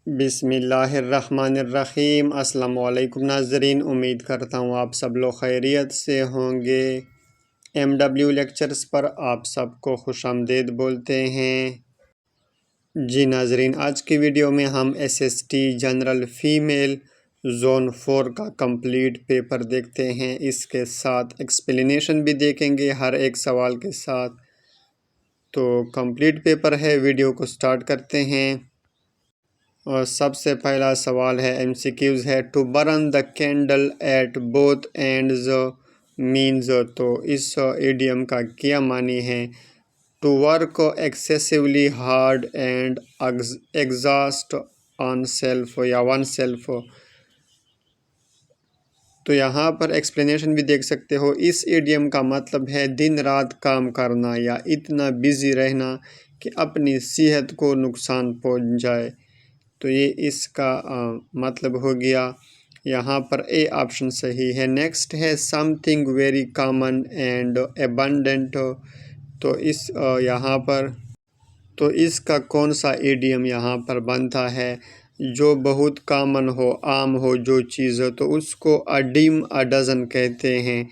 बिस्मिल्लाहिर्रहमानिर्रहीम। अस्सलामुअलैकुम नाज़रीन, उम्मीद करता हूँ आप सब लोग खैरियत से होंगे। MW लेक्चर्स पर आप सबको खुशामदीद बोलते हैं। जी नाज़रीन, आज की वीडियो में हम SST जनरल फ़ीमेल ज़ोन 4 का कंप्लीट पेपर देखते हैं। इसके साथ एक्सप्लेनेशन भी देखेंगे हर एक सवाल के साथ। तो कंप्लीट पेपर है, वीडियो को स्टार्ट करते हैं। और सबसे पहला सवाल है, MCQs है। To burn the candle at both ends means, तो इस इडियम का क्या मानी है? To work excessively hard and exhaust on self या वन सेल्फ। तो यहाँ पर एक्सप्लेनेशन भी देख सकते हो। इस इडियम का मतलब है दिन रात काम करना या इतना बिजी रहना कि अपनी सेहत को नुकसान पहुँच जाए। तो ये इसका मतलब हो गया। यहाँ पर ए ऑप्शन सही है। नेक्स्ट है something very common and abundant. तो इस यहाँ पर तो इसका कौन सा इडियम यहाँ पर बनता है? जो बहुत कॉमन हो, आम हो जो चीज़ हो, तो उसको अडीम अ डज़न कहते हैं।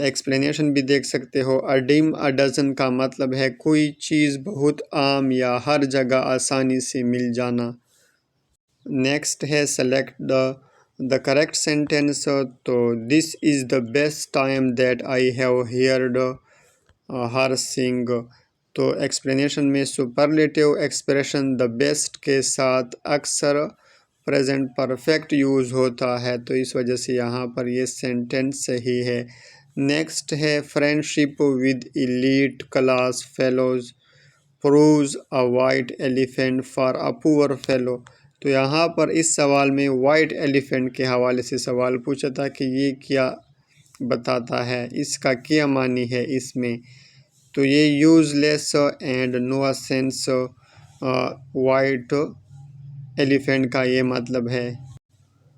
एक्सप्लेनेशन भी देख सकते हो। अडीम अ डज़न का मतलब है कोई चीज़ बहुत आम या हर जगह आसानी से मिल जाना। नेक्स्ट है सेलेक्ट द करेक्ट सेंटेंस। तो this is the best time that I have heard her sing. तो एक्सप्लेनेशन में सुपरलेटिव एक्सप्रेशन द बेस्ट के साथ अक्सर प्रेजेंट परफेक्ट यूज़ होता है, तो इस वजह से यहाँ पर ये सेंटेंस सही है। नेक्स्ट है friendship with elite class fellows proves a white elephant for a poor fellow. तो यहाँ पर इस सवाल में वाइट एलिफेंट के हवाले से सवाल पूछा था कि ये क्या बताता है, इसका क्या मानी है इसमें। तो ये useless and no sense white elephant का ये मतलब है।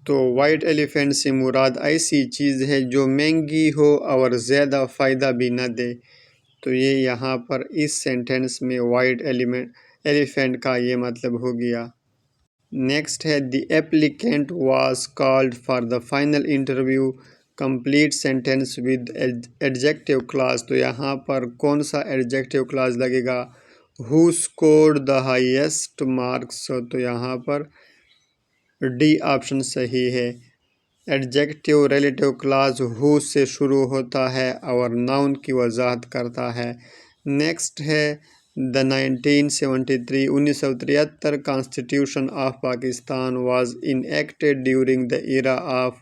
तो वाइट एलिफेंट से मुराद ऐसी चीज़ है जो महंगी हो और ज़्यादा फ़ायदा भी न दे। तो ये यहाँ पर इस सेंटेंस में वाइट एलिफेंट का ये मतलब हो गया। नेक्स्ट है the applicant was called for the final interview complete sentence with adjective class. तो यहाँ पर कौन सा एडजेक्टिव क्लास लगेगा? Who scored the highest marks. तो यहाँ पर डी ऑप्शन सही है। एडजेक्टिव रिलेटिव क्लास हु से शुरू होता है और नाउन की वजाहत करता है। नेक्स्ट है the 1973 constitution of Pakistan was enacted during the era of.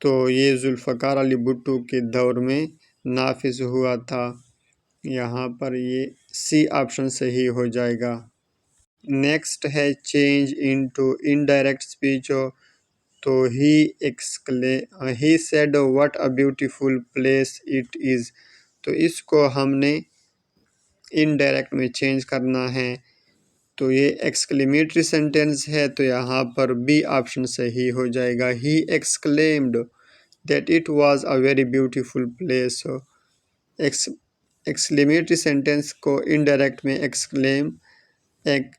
तो ये जुल्फ़कार अली भुट्टो के दौर में नाफिज हुआ था। यहाँ पर ये सी ऑप्शन सही हो जाएगा। नेक्स्ट है चेंज इनटू इनडायरेक्ट स्पीच। तो he said what a beautiful place it is. तो इसको हमने इनडायरेक्ट में चेंज करना है। तो ये एक्सक्लेमेटरी सेंटेंस है, तो यहाँ पर बी ऑप्शन सही हो जाएगा। He exclaimed that it was a very beautiful place. Exclamatory sentence को इनडायरेक्ट में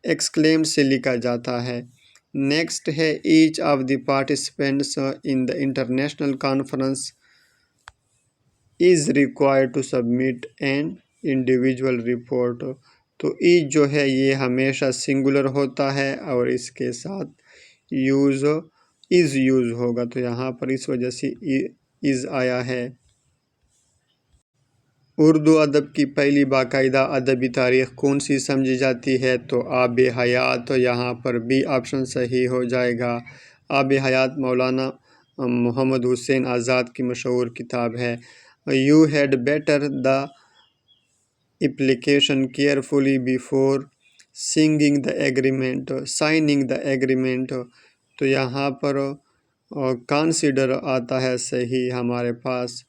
एक्सक्लेम से लिखा जाता है। नेक्स्ट है each of the participants in the international conference is required to submit an individual report. तो ईच जो है ये हमेशा सिंगुलर होता है और इसके साथ इज़ यूज़ होगा, तो यहाँ पर इस वजह से इज़ आया है। उर्दू अदब की पहली बाकायदा अदबी तारीख़ कौन सी समझी जाती है? तो आब हयात। तो यहाँ पर बी ऑप्शन सही हो जाएगा। आब हयात मौलाना मोहम्मद हुसैन आज़ाद की मशहूर किताब है। You had better the application carefully before signing the agreement. तो यहाँ पर कंसीडर आता है सही हमारे पास।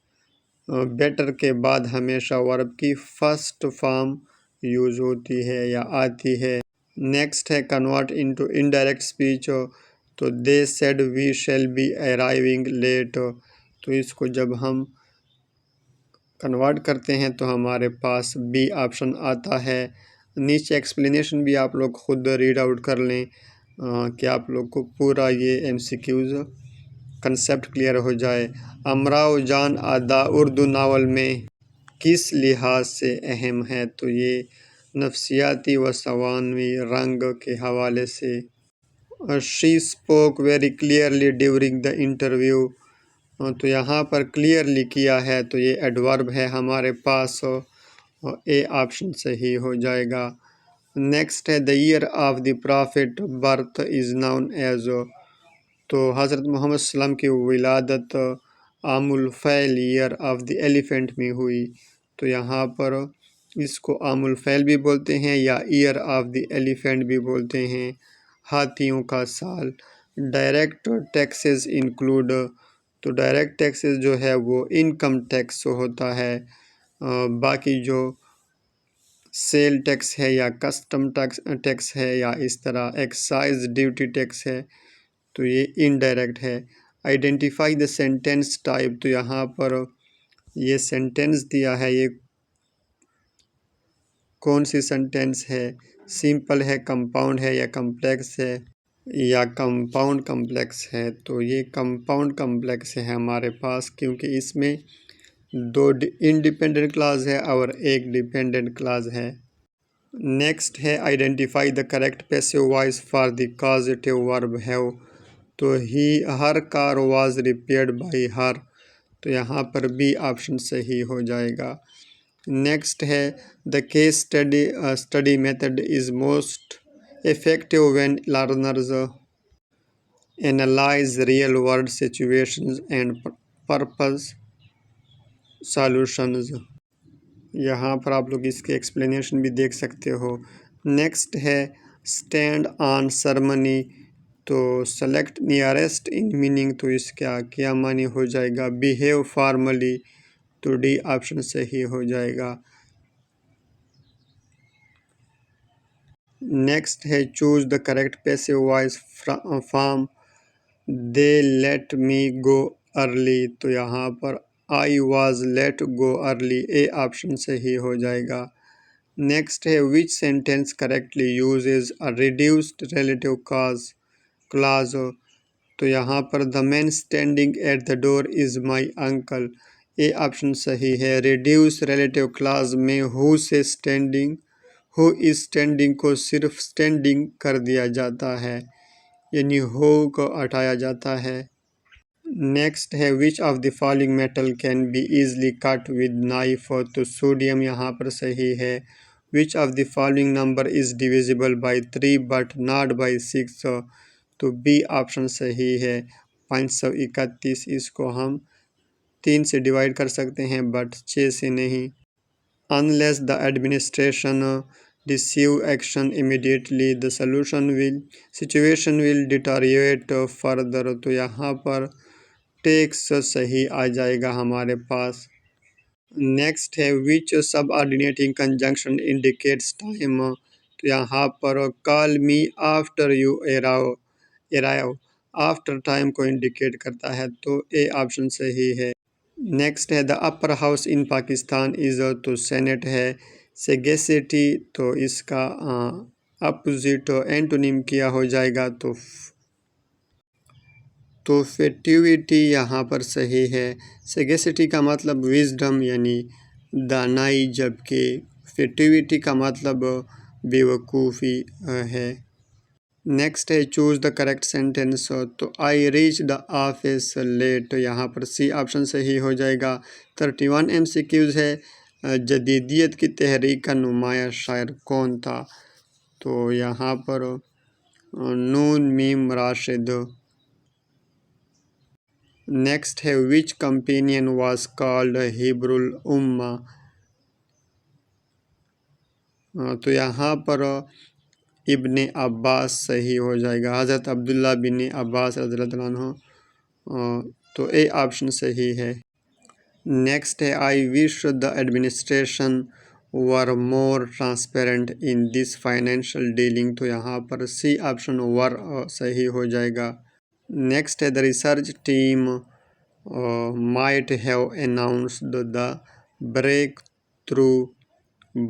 बेटर के बाद हमेशा वर्ब की फर्स्ट फॉर्म यूज़ होती है या आती है। नेक्स्ट है कन्वर्ट इनटू इनडायरेक्ट स्पीच। तो they said we shall be arriving late. तो इसको जब हम कन्वर्ट करते हैं तो हमारे पास बी ऑप्शन आता है। नीचे एक्सप्लेनेशन भी आप लोग खुद रीड आउट कर लें। कि आप लोग को पूरा ये MCQs कंसेप्ट क्लियर हो जाए। अमराव जान अदा उर्दू नावल में किस लिहाज से अहम है? तो ये नफ्सियाती व सवानवी रंग के हवाले से। She spoke very clearly during the interview, तो यहाँ पर क्लियरली किया है तो ये एडवर्ब है हमारे पास, और ए ऑप्शन सही हो जाएगा। नेक्स्ट है the year of the prophet birth is known as, तो हज़रत मोहम्मद सल्लम की विलादत आमुल फैल ईयर ऑफ द एलिफेंट में हुई, तो यहाँ पर इसको आमुल फैल भी बोलते हैं या ईयर ऑफ द एलिफेंट भी बोलते हैं, हाथियों का साल। डायरेक्ट टैक्सेस इंक्लूड, तो डायरेक्ट टैक्सेस जो है वो इनकम टैक्स होता है, बाकी जो सेल टैक्स है या कस्टम टैक्स है या इस तरह एक्साइज ड्यूटी टैक्स है, तो ये इनडायरेक्ट है। आइडेंटिफाई द सेंटेंस टाइप, तो यहाँ पर ये सेंटेंस दिया है, ये कौन सी सेंटेंस है? सिंपल है, कंपाउंड है या कम्प्लेक्स है, या कंपाउंड कम्प्लेक्स है? तो ये कंपाउंड कम्प्लेक्स है हमारे पास, क्योंकि इसमें दो इंडिपेंडेंट क्लास है और एक डिपेंडेंट क्लास है। नेक्स्ट है identify the correct passive voice for the causative verb have, तो he her car was repaired by her, तो यहाँ पर बी ऑप्शन सही हो जाएगा। नेक्स्ट है the case study method is most effective when learners analyse real world situations and purpose solutions, यहाँ पर आप लोग इसके एक्सप्लेनेशन भी देख सकते हो। नेक्स्ट है स्टैंड ऑन सेरेमनी, तो सेलेक्ट नियरेस्ट इन मीनिंग, तो इसका क्या मानी हो जाएगा? बिहेव फॉर्मली, तो डी ऑप्शन सही हो जाएगा। नेक्स्ट है choose the correct passive voice form they let me go early, तो यहाँ पर I was let go early, A option सही हो जाएगा। नेक्स्ट है which sentence correctly usage a reduced relative clause, तो यहाँ पर the man standing at the door is my uncle, A option सही है। रिड्यूस रिलेटिव क्लाज में हु से स्टैंडिंग, हु इज स्टैंडिंग को सिर्फ स्टैंडिंग कर दिया जाता है, यानी हो को हटाया जाता है। नेक्स्ट है which of the following metal can be easily cut with knife, तो सोडियम यहाँ पर सही है। Which of the following number is divisible by 3 but not by 6, तो बी ऑप्शन सही है। 531, इसको हम 3 से डिवाइड कर सकते हैं बट 6 से नहीं। Unless the administration receive action immediately the situation will deteriorate further, तो यहाँ पर टेक्स सही आ जाएगा हमारे पास। नेक्स्ट है विच सब ऑर्डिनेटिंग कंजंक्शन इंडिकेट्स टाइम, तो यहाँ पर call me after you arrive after time को इंडिकेट करता है, तो ए ऑप्शन सही है। नेक्स्ट है the upper house in Pakistan is, तो सेनेट है। सेगेसिटी, तो इसका अपोजिट एंटोनिम किया हो जाएगा, तो फेटिविटी यहाँ पर सही है। सेगेसिटी का मतलब विजडम यानी दानाई, जबकि फेटिविटी का मतलब बेवकूफ़ी है। नेक्स्ट है चूज़ द करेक्ट सेंटेंस, तो I reach the office late, यहाँ पर सी ऑप्शन सही हो जाएगा। 31 MCQs है जदीदियत की तहरीक का नुमाया शायर कौन था, तो यहाँ पर नून मीम राशिद। नेक्स्ट है विच कंपेनियन वाज कॉल्ड हिब्रुल उम्मा, तो यहाँ पर इब्ने अब्बास सही हो जाएगा, हज़रत अब्दुल्ला बिन अब्बास रज़ियल्लाहु अन्हु, तो ए ऑप्शन सही है। नेक्स्ट है I wish the administration were more transparent in this financial dealing, तो यहाँ पर सी ऑप्शन वर सही हो जाएगा। नेक्स्ट है the research team might have announced the breakthrough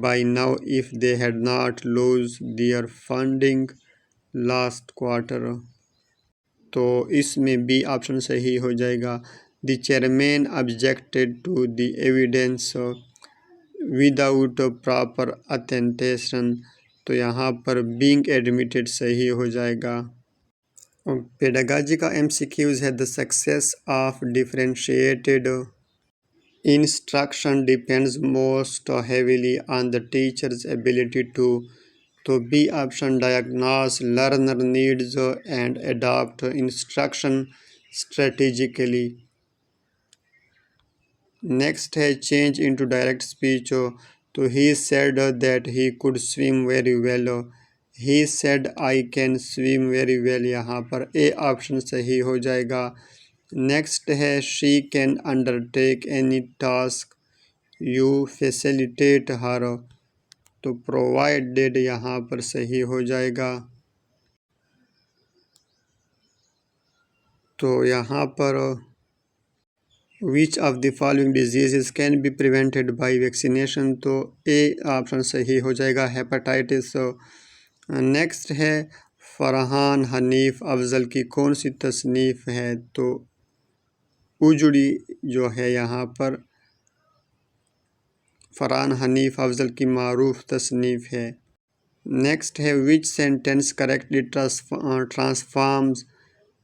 by now if they had not lost their funding last quarter, तो इसमें B option सही हो जाएगा। The chairman objected to the evidence without proper authentication, तो यहाँ पर being admitted सही हो जाएगा। पेडागॉजी का MCQs है the success of differentiated instruction depends most heavily on the teacher's ability to, तो B option diagnose learner needs and adopt instruction strategically. Next है चेंज इनटू डायरेक्ट स्पीच, तो he said that he could swim very well, he said I can swim very well, यहाँ पर A option सही हो जाएगा। Next है she can undertake any task you facilitate her, तो provided यहाँ पर सही हो जाएगा। तो यहाँ पर which of the following disease can be prevented by vaccination, तो ए ऑप्शन सही हो जाएगा, हेपेटाइटिस। नेक्स्ट है फरहान हनीफ अफजल की कौन सी तसनीफ़ है, तो उजड़ी जो है यहाँ पर फरहान हनीफ अफजल की मारूफ तसनीफ़ है। नेक्स्ट है which sentence correctly transforms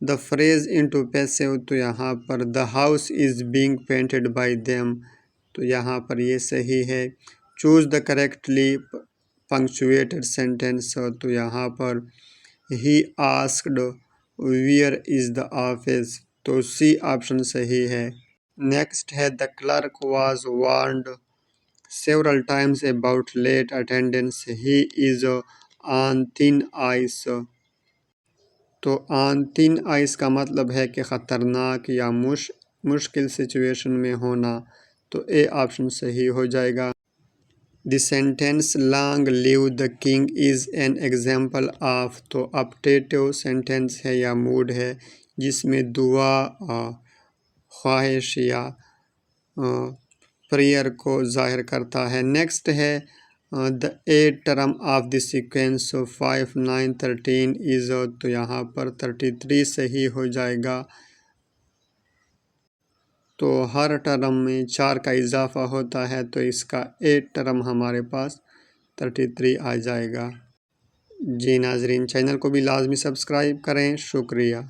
the phrase into passive, तो यहाँ पर the house is being painted by them, तो यहाँ पर ये सही है। Choose the correctly punctuated sentence, तो यहाँ पर he asked where is the office, तो सी ऑप्शन सही है। नेक्स्ट है the clerk was warned several times about late attendance, he is on thin ice, तो ऑन थिन आइस का मतलब है कि ख़तरनाक या मुश्किल सिचुएशन में होना, तो ए ऑप्शन सही हो जाएगा। The sentence long live the king is an example of, तो अपटेटिव सेंटेंस है या मूड है जिसमें दुआ ख्वाहिश या प्रेयर को जाहिर करता है। नेक्स्ट है the 8 term of the sequence 5 9 13 is, तो यहाँ पर 33 सही हो जाएगा। तो हर टर्म में 4 का इजाफा होता है, तो इसका 8 टर्म हमारे पास 33 आ जाएगा। जी नाजरीन, चैनल को भी लाजमी सब्सक्राइब करें। शुक्रिया।